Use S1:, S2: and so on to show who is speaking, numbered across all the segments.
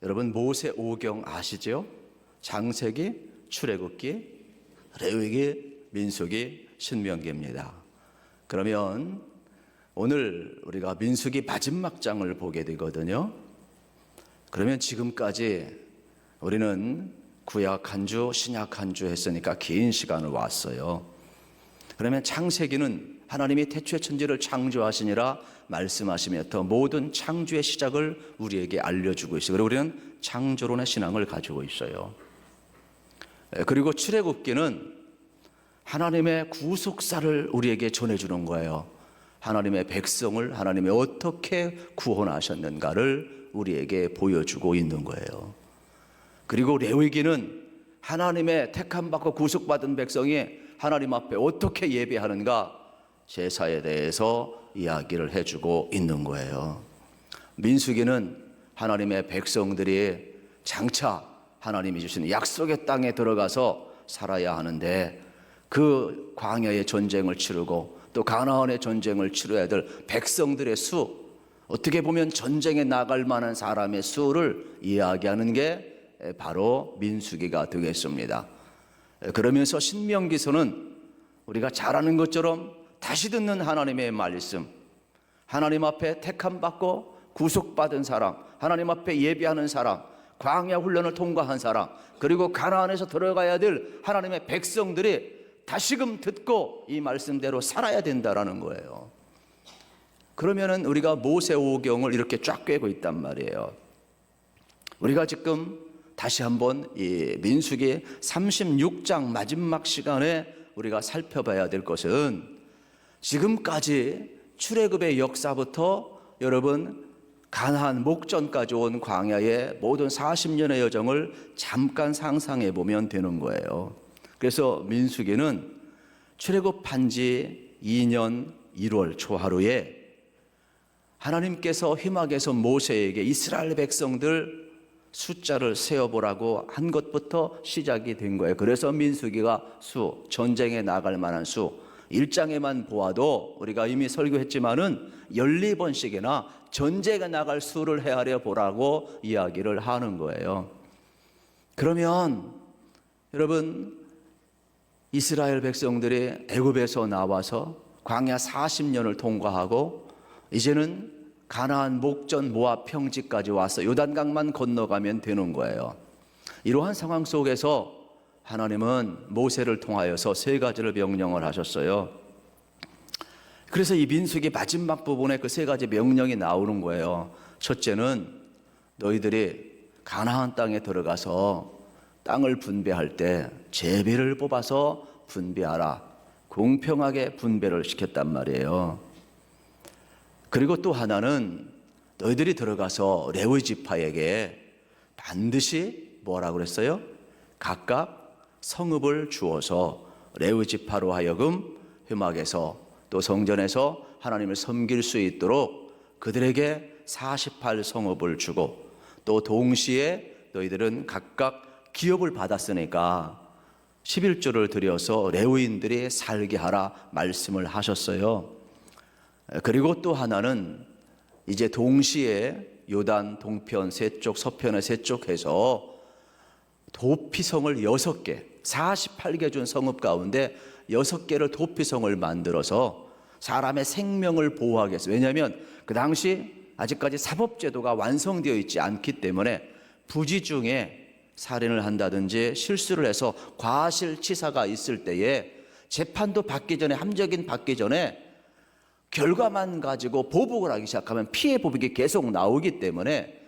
S1: 여러분 모세 오경 아시죠? 창세기, 출애굽기, 레위기, 민수기, 신명기입니다. 그러면 오늘 우리가 민수기 마지막 장을 보게 되거든요. 그러면 지금까지 우리는 구약 한 주, 신약 한 주 했으니까 긴 시간을 왔어요. 그러면 창세기는 하나님이 태초에 천지를 창조하시니라 말씀하시면서 모든 창조의 시작을 우리에게 알려주고 있어요. 그리고 우리는 창조론의 신앙을 가지고 있어요. 그리고 출애굽기는 하나님의 구속사를 우리에게 전해주는 거예요. 하나님의 백성을 하나님이 어떻게 구원하셨는가를 우리에게 보여주고 있는 거예요. 그리고 레위기는 하나님의 택함받고 구속받은 백성이 하나님 앞에 어떻게 예배하는가 제사에 대해서 이야기를 해주고 있는 거예요. 민수기는 하나님의 백성들이 장차 하나님이 주신 약속의 땅에 들어가서 살아야 하는데 그 광야의 전쟁을 치르고 또 가나안의 전쟁을 치러야 될 백성들의 수, 어떻게 보면 전쟁에 나갈 만한 사람의 수를 이야기하는 게 바로 민수기가 되겠습니다. 그러면서 신명기서는 우리가 잘 아는 것처럼 다시 듣는 하나님의 말씀, 하나님 앞에 택함받고 구속받은 사람, 하나님 앞에 예배하는 사람, 광야 훈련을 통과한 사람, 그리고 가나안에서 들어가야 될 하나님의 백성들이 다시금 듣고 이 말씀대로 살아야 된다라는 거예요. 그러면은 우리가 모세오경을 이렇게 쫙 꿰고 있단 말이에요. 우리가 지금 다시 한번 이 민수기 36장 마지막 시간에 우리가 살펴봐야 될 것은 지금까지 출애굽의 역사부터 여러분 가나안 목전까지 온 광야의 모든 40년의 여정을 잠깐 상상해 보면 되는 거예요. 그래서 민수기는 출애굽한 지 2년 1월 초하루에 하나님께서 희막에서 모세에게 이스라엘 백성들 숫자를 세어보라고 한 것부터 시작이 된 거예요. 그래서 민수기가 수, 전쟁에 나갈 만한 수, 1장에만 보아도 우리가 이미 설교했지만은 14번씩이나 전쟁에 나갈 수를 헤아려 보라고 이야기를 하는 거예요. 그러면 여러분 이스라엘 백성들이 애굽에서 나와서 광야 40년을 통과하고 이제는 가나안 목전 모압 평지까지 와서 요단강만 건너가면 되는 거예요. 이러한 상황 속에서 하나님은 모세를 통하여서 세 가지를 명령을 하셨어요. 그래서 이 민수기 마지막 부분에 그 세 가지 명령이 나오는 거예요. 첫째는 너희들이 가나안 땅에 들어가서 땅을 분배할 때 제비를 뽑아서 분배하라. 공평하게 분배를 시켰단 말이에요. 그리고 또 하나는 너희들이 들어가서 레위 지파에게 반드시 뭐라고 그랬어요? 각각 성읍을 주어서 레위 지파로 하여금 회막에서 또 성전에서 하나님을 섬길 수 있도록 그들에게 48성읍을 주고 또 동시에 너희들은 각각 기업을 받았으니까 11조를 들여서 레위인들이 살게 하라 말씀을 하셨어요. 그리고 또 하나는 이제 동시에 요단 동편 세쪽 서편의 세쪽 해서 도피성을 6개 48개 준 성읍 가운데 6개를 도피성을 만들어서 사람의 생명을 보호하기 위해서, 왜냐하면 그 당시 아직까지 사법제도가 완성되어 있지 않기 때문에 부지 중에 살인을 한다든지 실수를 해서 과실치사가 있을 때에 재판도 받기 전에 함정인 받기 전에 결과만 가지고 보복을 하기 시작하면 피해 보복이 계속 나오기 때문에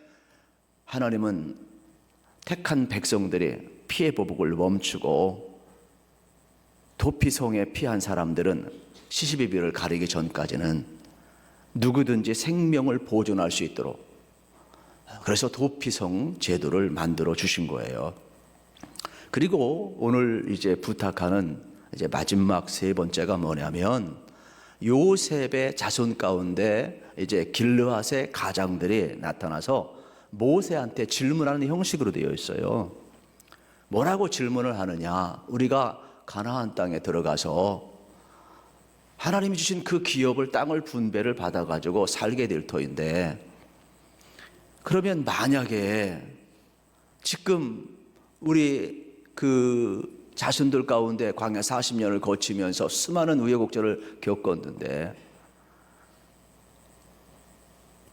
S1: 하나님은 택한 백성들이 피해 보복을 멈추고 도피성에 피한 사람들은 시시비비를 가리기 전까지는 누구든지 생명을 보존할 수 있도록, 그래서 도피성 제도를 만들어 주신 거예요. 그리고 오늘 이제 부탁하는 이제 마지막 세 번째가 뭐냐면 요셉의 자손 가운데 이제 길르앗의 가장들이 나타나서 모세한테 질문하는 형식으로 되어 있어요. 뭐라고 질문을 하느냐? 우리가 가나안 땅에 들어가서 하나님이 주신 그 기업을 땅을 분배를 받아가지고 살게 될 터인데, 그러면 만약에 지금 우리 그 자손들 가운데 광야 40년을 거치면서 수많은 우여곡절을 겪었는데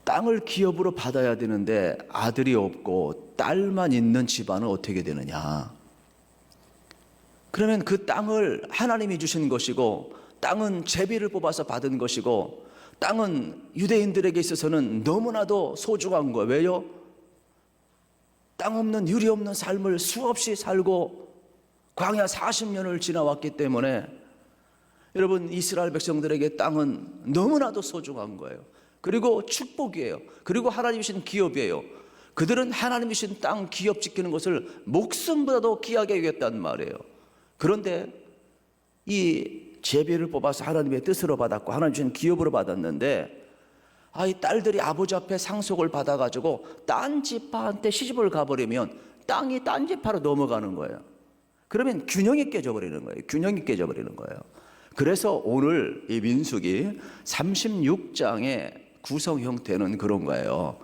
S1: 땅을 기업으로 받아야 되는데 아들이 없고 딸만 있는 집안은 어떻게 되느냐? 그러면 그 땅을 하나님이 주신 것이고 땅은 제비를 뽑아서 받은 것이고 땅은 유대인들에게 있어서는 너무나도 소중한 거예요. 왜요? 땅 없는 유리 없는 삶을 수없이 살고 광야 40년을 지나왔기 때문에 여러분 이스라엘 백성들에게 땅은 너무나도 소중한 거예요. 그리고 축복이에요. 그리고 하나님이 주신 기업이에요. 그들은 하나님이 주신 땅 기업 지키는 것을 목숨보다도 귀하게 여겼단 말이에요. 그런데 이 제비를 뽑아서 하나님의 뜻으로 받았고 하나님 주신 기업으로 받았는데 이 딸들이 아버지 앞에 상속을 받아가지고 딴 지파한테 시집을 가버리면 땅이 딴 지파로 넘어가는 거예요. 그러면 균형이 깨져버리는 거예요. 균형이 깨져버리는 거예요. 그래서 오늘 이 민수기 36장의 구성 형태는 그런 거예요.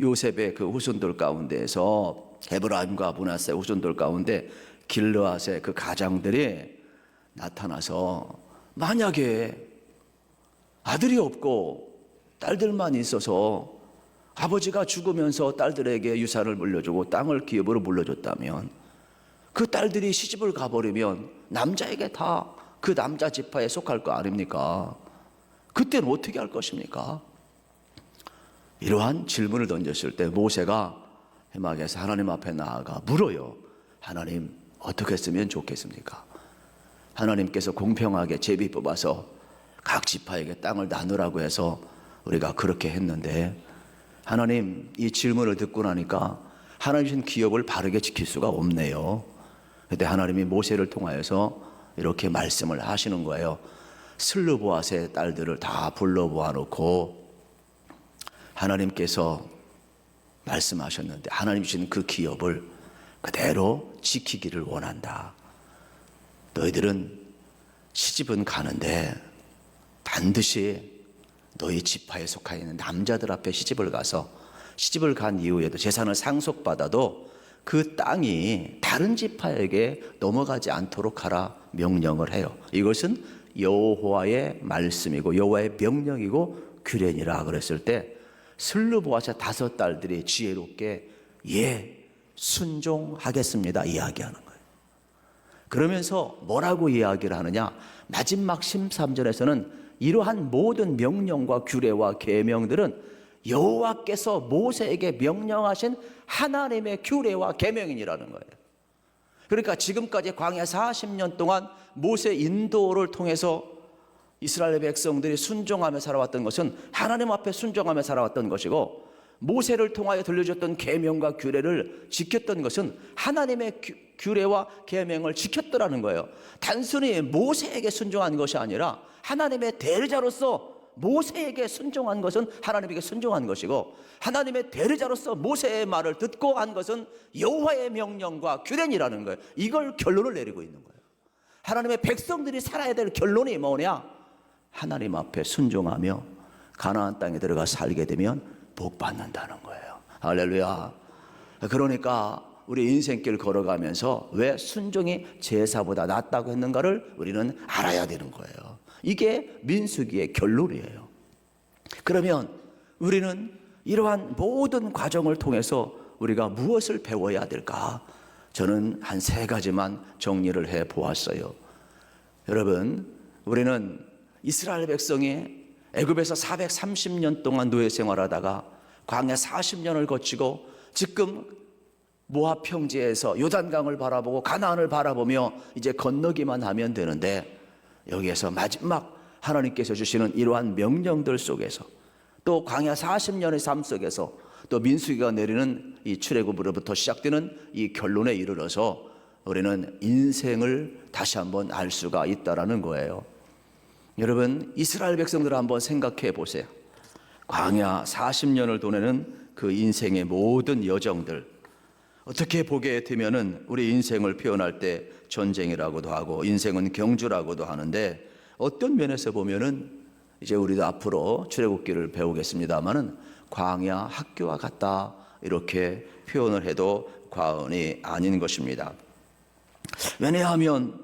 S1: 요셉의 그 후손들 가운데에서 에브라임과 므낫세 후손들 가운데 길르앗의 그 가장들이 나타나서 만약에 아들이 없고 딸들만 있어서 아버지가 죽으면서 딸들에게 유산을 물려주고 땅을 기업으로 물려줬다면 그 딸들이 시집을 가버리면 남자에게 다 그 남자 지파에 속할 거 아닙니까? 그때는 어떻게 할 것입니까? 이러한 질문을 던졌을 때 모세가 해막에서 하나님 앞에 나아가 물어요. 하나님 어떻게 했으면 좋겠습니까? 하나님께서 공평하게 제비 뽑아서 각 지파에게 땅을 나누라고 해서 우리가 그렇게 했는데 하나님 이 질문을 듣고 나니까 하나님 주신 기업을 바르게 지킬 수가 없네요. 그때 하나님이 모세를 통하여서 이렇게 말씀을 하시는 거예요. 슬르보앗의 딸들을 다 불러 모아놓고 하나님께서 말씀하셨는데 하나님 주신 그 기업을 그대로 지키기를 원한다. 너희들은 시집은 가는데 반드시 너희 지파에 속하 있는 남자들 앞에 시집을 가서 시집을 간 이후에도 재산을 상속받아도 그 땅이 다른 지파에게 넘어가지 않도록 하라 명령을 해요. 이것은 여호와의 말씀이고 여호와의 명령이고 규례니라 그랬을 때 슬르보앗의 5 딸들이 지혜롭게 순종하겠습니다 이야기하는 거예요. 그러면서 뭐라고 이야기를 하느냐? 마지막 13절에서는 이러한 모든 명령과 규례와 계명들은 여호와께서 모세에게 명령하신 하나님의 규례와 계명이라는 거예요. 그러니까 지금까지 광야 40년 동안 모세 인도를 통해서 이스라엘 백성들이 순종하며 살아왔던 것은 하나님 앞에 순종하며 살아왔던 것이고 모세를 통하여 들려줬던 계명과 규례를 지켰던 것은 하나님의 규례와 계명을 지켰더라는 거예요. 단순히 모세에게 순종한 것이 아니라 하나님의 대리자로서 모세에게 순종한 것은 하나님에게 순종한 것이고 하나님의 대리자로서 모세의 말을 듣고 한 것은 여호와의 명령과 규례니라는 거예요. 이걸 결론을 내리고 있는 거예요. 하나님의 백성들이 살아야 될 결론이 뭐냐? 하나님 앞에 순종하며 가나안 땅에 들어가 살게 되면 복 받는다는 거예요. 할렐루야. 그러니까 우리 인생길 걸어가면서 왜 순종이 제사보다 낫다고 했는가를 우리는 알아야 되는 거예요. 이게 민수기의 결론이에요. 그러면 우리는 이러한 모든 과정을 통해서 우리가 무엇을 배워야 될까? 저는 한 3가지만 정리를 해 보았어요. 여러분, 우리는 이스라엘 백성이 애굽에서 430년 동안 노예 생활하다가 광야 40년을 거치고 지금 모압 평지에서 요단강을 바라보고 가나안을 바라보며 이제 건너기만 하면 되는데 여기에서 마지막 하나님께서 주시는 이러한 명령들 속에서 또 광야 40년의 삶 속에서 또 민수기가 내리는 이 출애굽으로부터 시작되는 이 결론에 이르러서 우리는 인생을 다시 한번 알 수가 있다라는 거예요. 여러분, 이스라엘 백성들을 한번 생각해 보세요. 광야 40년을 보내는 그 인생의 모든 여정들, 어떻게 보게 되면은 우리 인생을 표현할 때 전쟁이라고도 하고 인생은 경주라고도 하는데 어떤 면에서 보면은 이제 우리도 앞으로 출애굽기를 배우겠습니다만은 광야 학교와 같다 이렇게 표현을 해도 과언이 아닌 것입니다. 왜냐하면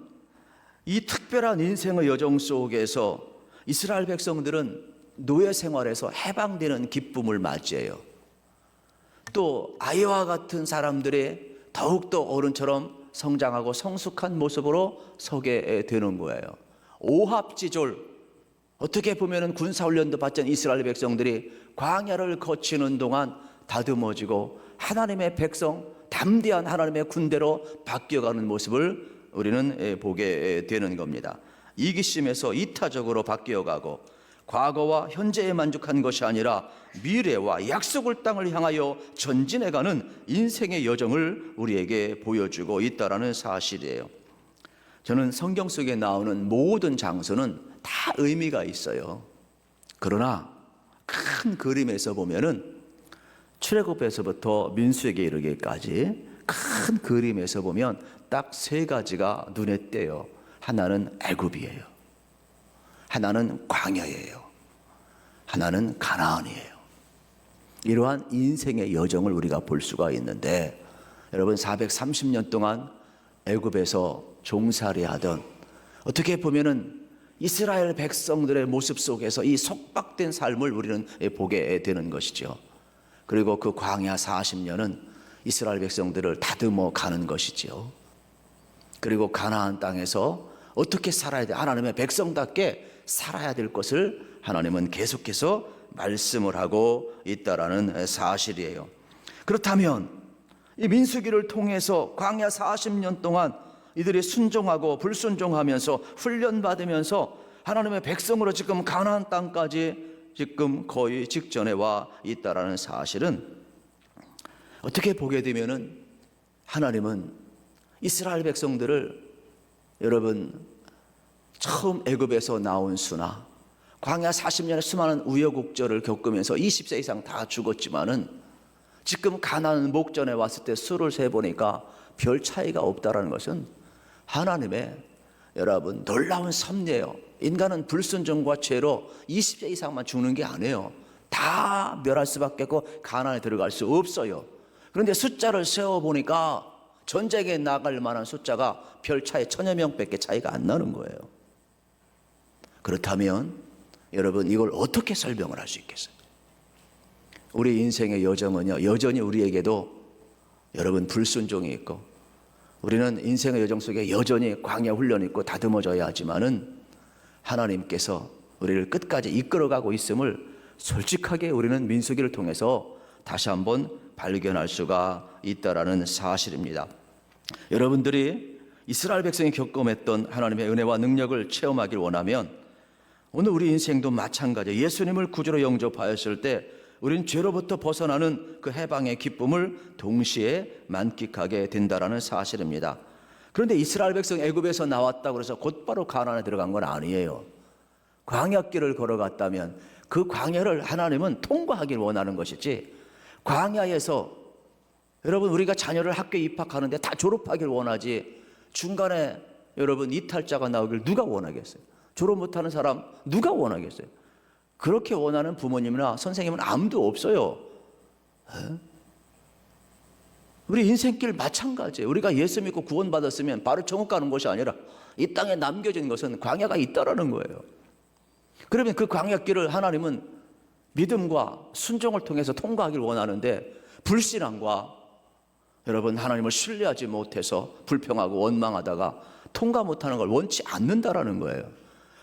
S1: 이 특별한 인생의 여정 속에서 이스라엘 백성들은 노예 생활에서 해방되는 기쁨을 맞이해요. 또 아이와 같은 사람들이 더욱더 어른처럼 성장하고 성숙한 모습으로 서게 되는 거예요. 오합지졸, 어떻게 보면 군사훈련도 받지 않은 이스라엘 백성들이 광야를 거치는 동안 다듬어지고 하나님의 백성, 담대한 하나님의 군대로 바뀌어가는 모습을 우리는 보게 되는 겁니다. 이기심에서 이타적으로 바뀌어가고 과거와 현재에 만족한 것이 아니라 미래와 약속의 땅을 향하여 전진해가는 인생의 여정을 우리에게 보여주고 있다는 사실이에요. 저는 성경 속에 나오는 모든 장소는 다 의미가 있어요. 그러나 큰 그림에서 보면은 출애굽에서부터 민수에게 이르기까지 큰 그림에서 보면 딱 세 가지가 눈에 띄어요. 하나는 애굽이에요. 하나는 광야예요. 하나는 가나안이에요. 이러한 인생의 여정을 우리가 볼 수가 있는데, 여러분 430년 동안 애굽에서 종살이하던, 어떻게 보면은 이스라엘 백성들의 모습 속에서 이 속박된 삶을 우리는 보게 되는 것이죠. 그리고 그 광야 40년은 이스라엘 백성들을 다듬어 가는 것이죠. 그리고 가나안 땅에서 어떻게 살아야 돼? 하나님의 백성답게 살아야 될 것을 하나님은 계속해서 말씀을 하고 있다라는 사실이에요. 그렇다면 이 민수기를 통해서 광야 40년 동안 이들이 순종하고 불순종하면서 훈련받으면서 하나님의 백성으로 지금 가나안 땅까지 지금 거의 직전에 와 있다라는 사실은, 어떻게 보게 되면은 하나님은 이스라엘 백성들을, 여러분 처음 애굽에서 나온 수나 광야 40년의 수많은 우여곡절을 겪으면서 20세 이상 다 죽었지만은 지금 가나안 목전에 왔을 때 수를 세보니까 별 차이가 없다라는 것은 하나님의, 여러분 놀라운 섭리예요. 인간은 불순종과 죄로 20세 이상만 죽는 게 아니에요. 다 멸할 수밖에 없고 가나안에 들어갈 수 없어요. 그런데 숫자를 세어보니까 전쟁에 나갈 만한 숫자가 별 차이 1000여 명밖에 차이가 안 나는 거예요. 그렇다면 여러분 이걸 어떻게 설명을 할 수 있겠어요? 우리 인생의 여정은요, 여전히 우리에게도 여러분 불순종이 있고, 우리는 인생의 여정 속에 여전히 광야 훈련이 있고 다듬어져야 하지만은 하나님께서 우리를 끝까지 이끌어가고 있음을 솔직하게 우리는 민수기를 통해서 다시 한번 발견할 수가 있다라는 사실입니다. 여러분들이 이스라엘 백성이 경험했던 하나님의 은혜와 능력을 체험하길 원하면 오늘 우리 인생도 마찬가지예요. 예수님을 구주로 영접하였을 때 우리는 죄로부터 벗어나는 그 해방의 기쁨을 동시에 만끽하게 된다라는 사실입니다. 그런데 이스라엘 백성 애굽에서 나왔다고 해서 곧바로 가나안에 들어간 건 아니에요. 광야길을 걸어갔다면 그 광야를 하나님은 통과하길 원하는 것이지, 광야에서 여러분 우리가 자녀를 학교에 입학하는데 다 졸업하길 원하지 중간에 여러분 이탈자가 나오길 누가 원하겠어요? 졸업 못하는 사람 누가 원하겠어요? 그렇게 원하는 부모님이나 선생님은 아무도 없어요. 우리 인생길 마찬가지예요. 우리가 예수 믿고 구원받았으면 바로 천국 가는 것이 아니라 이 땅에 남겨진 것은 광야가 있다라는 거예요. 그러면 그 광야길을 하나님은 믿음과 순종을 통해서 통과하길 원하는데, 불신앙과 여러분 하나님을 신뢰하지 못해서 불평하고 원망하다가 통과 못하는 걸 원치 않는다라는 거예요.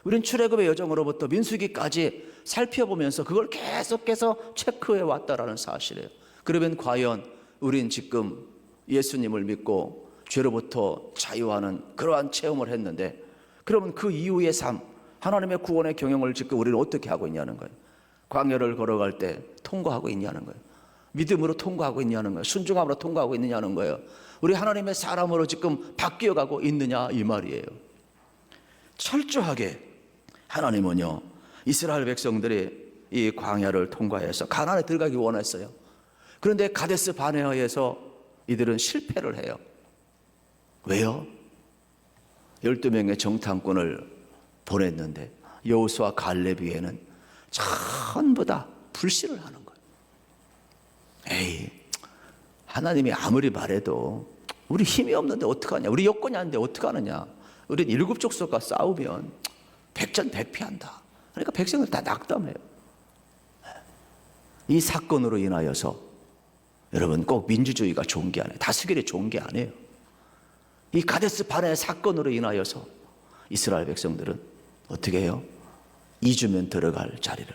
S1: 우린 출애굽의 여정으로부터 민수기까지 살펴보면서 그걸 계속해서 체크해 왔다라는 사실이에요. 그러면 과연 우린 지금 예수님을 믿고 죄로부터 자유하는 그러한 체험을 했는데, 그러면 그 이후의 삶, 하나님의 구원의 경영을 지금 우리는 어떻게 하고 있냐는 거예요. 광야를 걸어갈 때 통과하고 있냐는 거예요. 믿음으로 통과하고 있냐는 거예요. 순종함으로 통과하고 있느냐는 거예요. 우리 하나님의 사람으로 지금 바뀌어가고 있느냐 이 말이에요. 철저하게 하나님은요, 이스라엘 백성들이 이 광야를 통과해서 가나안에 들어가기 원했어요. 그런데 가데스 바네아에서 이들은 실패를 해요. 왜요? 12명의 정탐꾼을 보냈는데 여호수아 갈렙 위에는 전부 다 불신을 하는 거예요. 에이, 하나님이 아무리 말해도 우리 힘이 없는데 어떡하냐, 우리 여건이 안 돼 어떡하느냐, 우린 일곱 족속과 싸우면 백전백패한다. 그러니까 백성들 다 낙담해요. 이 사건으로 인하여서 여러분 꼭 민주주의가 좋은 게 아니에요. 다스길이 좋은 게 아니에요. 이 가데스 바네아 사건으로 인하여서 이스라엘 백성들은 어떻게 해요? 2주면 들어갈 자리를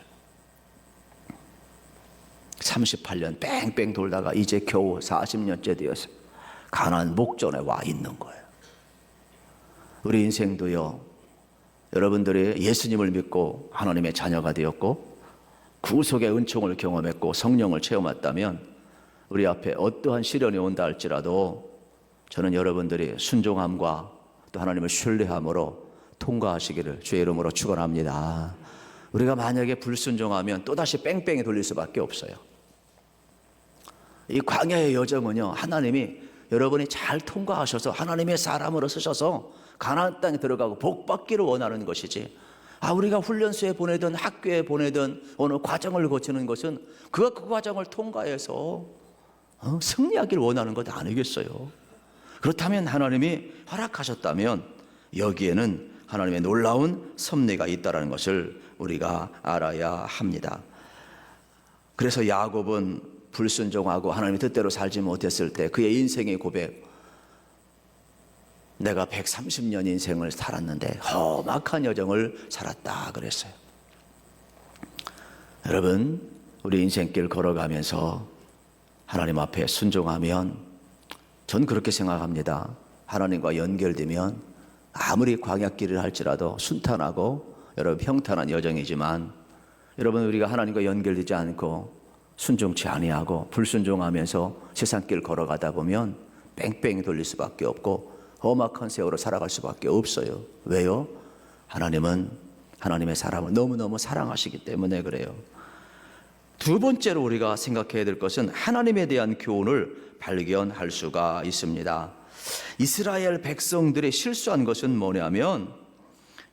S1: 38년 뺑뺑 돌다가 이제 겨우 40년째 되어서 가나안 목전에 와 있는 거예요. 우리 인생도요, 여러분들이 예수님을 믿고 하나님의 자녀가 되었고 구속의 은총을 경험했고 성령을 체험했다면 우리 앞에 어떠한 시련이 온다 할지라도 저는 여러분들이 순종함과 또 하나님을 신뢰함으로 통과하시기를 주의 이름으로 축원합니다. 우리가 만약에 불순종하면 또다시 뺑뺑이 돌릴 수밖에 없어요. 이 광야의 여정은요, 하나님이 여러분이 잘 통과하셔서 하나님의 사람으로 쓰셔서 가나안 땅에 들어가고 복 받기를 원하는 것이지, 우리가 훈련소에 보내든 학교에 보내든 어느 과정을 거치는 것은 그 과정을 통과해서 승리하기를 원하는 것 아니겠어요? 그렇다면 하나님이 허락하셨다면 여기에는 하나님의 놀라운 섭리가 있다는 것을 우리가 알아야 합니다. 그래서 야곱은 불순종하고 하나님의 뜻대로 살지 못했을 때 그의 인생의 고백, 내가 130년 인생을 살았는데 험악한 여정을 살았다 그랬어요. 여러분, 우리 인생길 걸어가면서 하나님 앞에 순종하면, 전 그렇게 생각합니다. 하나님과 연결되면 아무리 광야길을 할지라도 순탄하고 여러분 평탄한 여정이지만, 여러분 우리가 하나님과 연결되지 않고 순종치 아니하고 불순종하면서 세상길 걸어가다 보면 뺑뺑이 돌릴 수밖에 없고 험악한 세월을 살아갈 수밖에 없어요. 왜요? 하나님은 하나님의 사람을 너무너무 사랑하시기 때문에 그래요. 두 번째로 우리가 생각해야 될 것은 하나님에 대한 교훈을 발견할 수가 있습니다. 이스라엘 백성들이 실수한 것은 뭐냐면,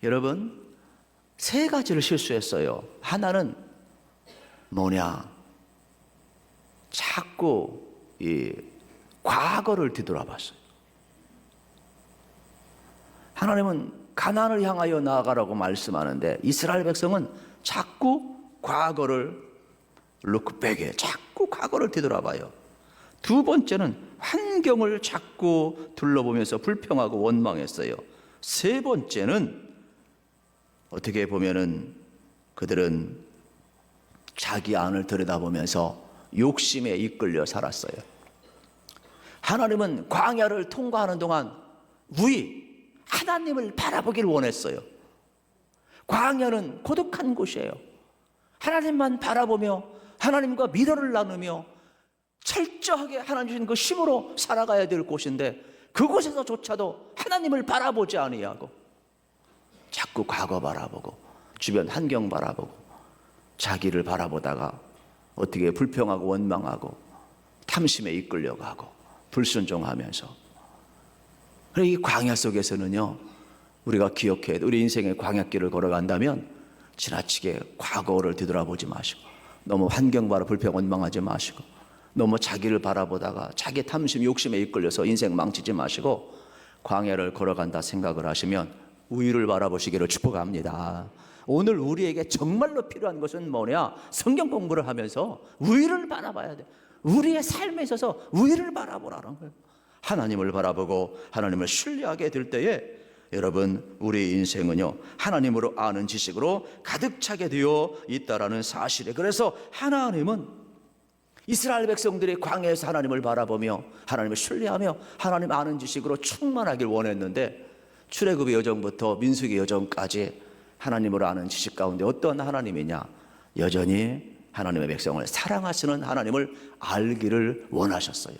S1: 여러분 세 가지를 실수했어요. 하나는 뭐냐, 자꾸 이 과거를 뒤돌아봤어요. 하나님은 가나안을 향하여 나아가라고 말씀하는데 이스라엘 백성은 자꾸 과거를 룩백에 자꾸 과거를 뒤돌아봐요. 두 번째는 환경을 자꾸 둘러보면서 불평하고 원망했어요. 세 번째는 어떻게 보면은 그들은 자기 안을 들여다보면서 욕심에 이끌려 살았어요. 하나님은 광야를 통과하는 동안 하나님을 바라보길 원했어요. 광야는 고독한 곳이에요. 하나님만 바라보며 하나님과 미래를 나누며 철저하게 하나님 주신 그 힘으로 살아가야 될 곳인데, 그곳에서조차도 하나님을 바라보지 아니하고 자꾸 과거 바라보고 주변 환경 바라보고 자기를 바라보다가 어떻게 불평하고 원망하고 탐심에 이끌려가고 불순종하면서, 이 광야 속에서는요, 우리가 기억해야 돼. 우리 인생의 광야길을 걸어간다면 지나치게 과거를 뒤돌아보지 마시고, 너무 환경 바라 불평 원망하지 마시고, 너무 자기를 바라보다가 자기 탐심 욕심에 이끌려서 인생 망치지 마시고, 광야를 걸어간다 생각을 하시면 우위를 바라보시기를 축복합니다. 오늘 우리에게 정말로 필요한 것은 뭐냐? 성경 공부를 하면서 우위를 바라봐야 돼. 우리의 삶에 있어서 우위를 바라보라는 거예요. 하나님을 바라보고 하나님을 신뢰하게 될 때에 여러분 우리 인생은요, 하나님으로 아는 지식으로 가득 차게 되어 있다라는 사실에, 그래서 하나님은 이스라엘 백성들이 광야에서 하나님을 바라보며 하나님을 신뢰하며 하나님 아는 지식으로 충만하길 원했는데, 출애굽의 여정부터 민수기 여정까지 하나님을 아는 지식 가운데 어떤 하나님이냐? 여전히 하나님의 백성을 사랑하시는 하나님을 알기를 원하셨어요.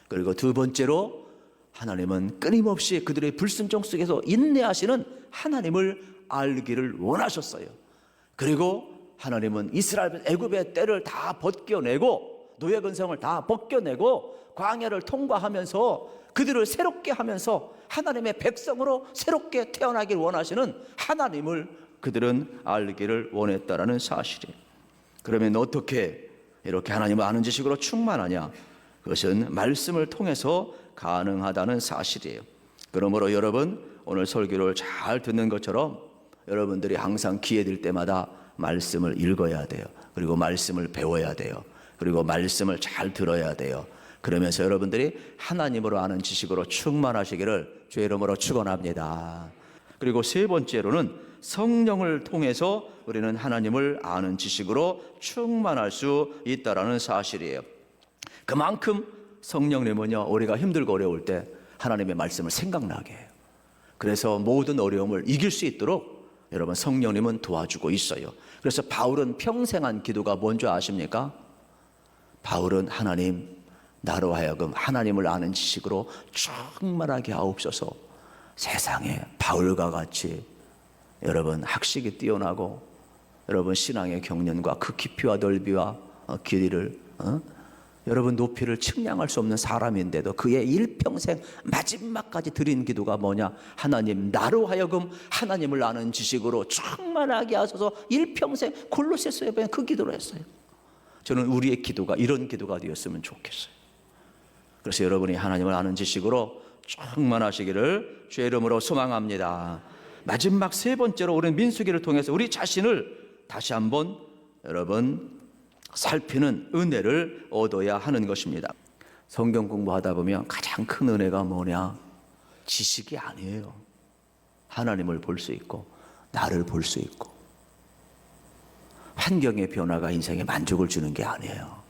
S1: 그리고 두 번째로 하나님은 끊임없이 그들의 불순종 속에서 인내하시는 하나님을 알기를 원하셨어요. 그리고 하나님은 이스라엘 애굽의 때를 다 벗겨내고 노예 근성을 다 벗겨내고 광야를 통과하면서 그들을 새롭게 하면서 하나님의 백성으로 새롭게 태어나길 원하시는 하나님을 그들은 알기를 원했다라는 사실이에요. 그러면 어떻게 이렇게 하나님을 아는 지식으로 충만하냐? 그것은 말씀을 통해서 가능하다는 사실이에요. 그러므로 여러분, 오늘 설교를 잘 듣는 것처럼 여러분들이 항상 기회 될 때마다 말씀을 읽어야 돼요. 그리고 말씀을 배워야 돼요. 그리고 말씀을 잘 들어야 돼요. 그러면서 여러분들이 하나님으로 아는 지식으로 충만하시기를 주의 이름으로 축원합니다. 그리고 세 번째로는 성령을 통해서 우리는 하나님을 아는 지식으로 충만할 수 있다라는 사실이에요. 그만큼 성령님은요, 우리가 힘들고 어려울 때 하나님의 말씀을 생각나게 해요. 그래서 모든 어려움을 이길 수 있도록 여러분 성령님은 도와주고 있어요. 그래서 바울은 평생 한 기도가 뭔지 아십니까? 바울은 하나님, 나로 하여금 하나님을 아는 지식으로 충만하게 하옵소서. 세상에 바울과 같이 여러분 학식이 뛰어나고 여러분 신앙의 경륜과 그 깊이와 넓이와 길이를 여러분 높이를 측량할 수 없는 사람인데도 그의 일평생 마지막까지 드린 기도가 뭐냐? 하나님, 나로 하여금 하나님을 아는 지식으로 충만하게 하소서. 일평생 골로새서에 보면 그 기도를 했어요. 저는 우리의 기도가 이런 기도가 되었으면 좋겠어요. 그래서 여러분이 하나님을 아는 지식으로 충만하시기를 주의 이름으로 소망합니다. 마지막 세 번째로 우리는 민수기를 통해서 우리 자신을 다시 한번 여러분 살피는 은혜를 얻어야 하는 것입니다. 성경 공부하다 보면 가장 큰 은혜가 뭐냐? 지식이 아니에요. 하나님을 볼 수 있고 나를 볼 수 있고 환경의 변화가 인생에 만족을 주는 게 아니에요.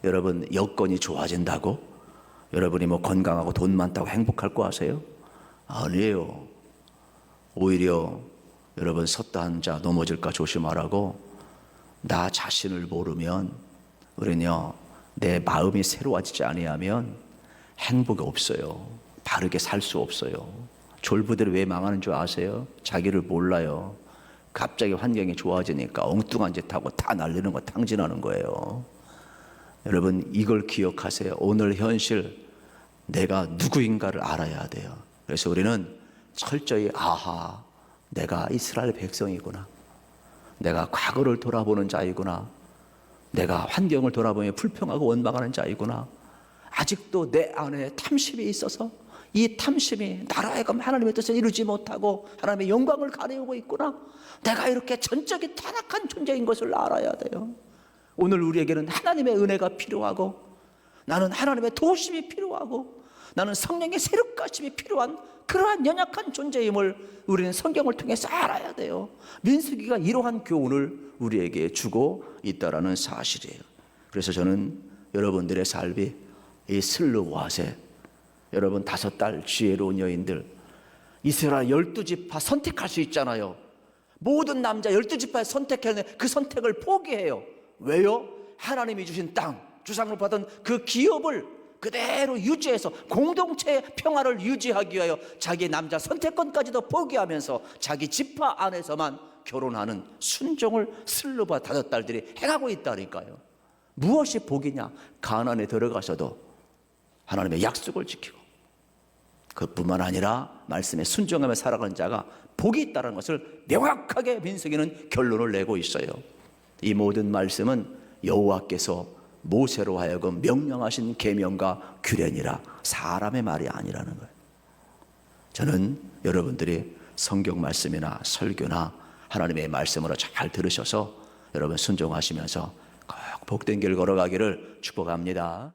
S1: 여러분 여건이 좋아진다고 여러분이 뭐 건강하고 돈 많다고 행복할 거 아세요? 아니에요. 오히려 여러분 섰다 앉아 넘어질까 조심하라고. 나 자신을 모르면 우리는요, 내 마음이 새로워지지 아니하면 행복이 없어요. 바르게 살 수 없어요. 졸부들이 왜 망하는 줄 아세요? 자기를 몰라요. 갑자기 환경이 좋아지니까 엉뚱한 짓 하고 다 날리는 거 탕진하는 거예요. 여러분 이걸 기억하세요. 오늘 현실 내가 누구인가를 알아야 돼요. 그래서 우리는 철저히 아하, 내가 이스라엘 백성이구나. 내가 과거를 돌아보는 자이구나. 내가 환경을 돌아보며 불평하고 원망하는 자이구나. 아직도 내 안에 탐심이 있어서 이 탐심이 나로 하여금 하나님의 뜻을 이루지 못하고 하나님의 영광을 가리우고 있구나. 내가 이렇게 전적인 타락한 존재인 것을 알아야 돼요. 오늘 우리에게는 하나님의 은혜가 필요하고 나는 하나님의 도우심이 필요하고 나는 성령의 새롭가심이 필요한 그러한 연약한 존재임을 우리는 성경을 통해서 알아야 돼요. 민수기가 이러한 교훈을 우리에게 주고 있다라는 사실이에요. 그래서 저는 여러분들의 삶이 이 슬르와세 여러분 5딸 지혜로운 여인들 이스라엘 12지파 선택할 수 있잖아요. 모든 남자 12지파에 선택했는데 그 선택을 포기해요. 왜요? 하나님이 주신 땅, 주상을 받은 그 기업을 그대로 유지해서 공동체의 평화를 유지하기 위하여 자기 남자 선택권까지도 포기하면서 자기 지파 안에서만 결혼하는 순종을 슬르바 5딸들이 행하고 있다니까요. 무엇이 복이냐? 가나안에 들어가서도 하나님의 약속을 지키고 그뿐만 아니라 말씀에 순종하며 살아가는 자가 복이 있다는 것을 명확하게 민수기는 결론을 내고 있어요. 이 모든 말씀은 여호와께서 모세로 하여금 명령하신 계명과 규례니라 사람의 말이 아니라는 거예요. 저는 여러분들이 성경 말씀이나 설교나 하나님의 말씀으로 잘 들으셔서 여러분 순종하시면서 꼭 복된 길 걸어가기를 축복합니다.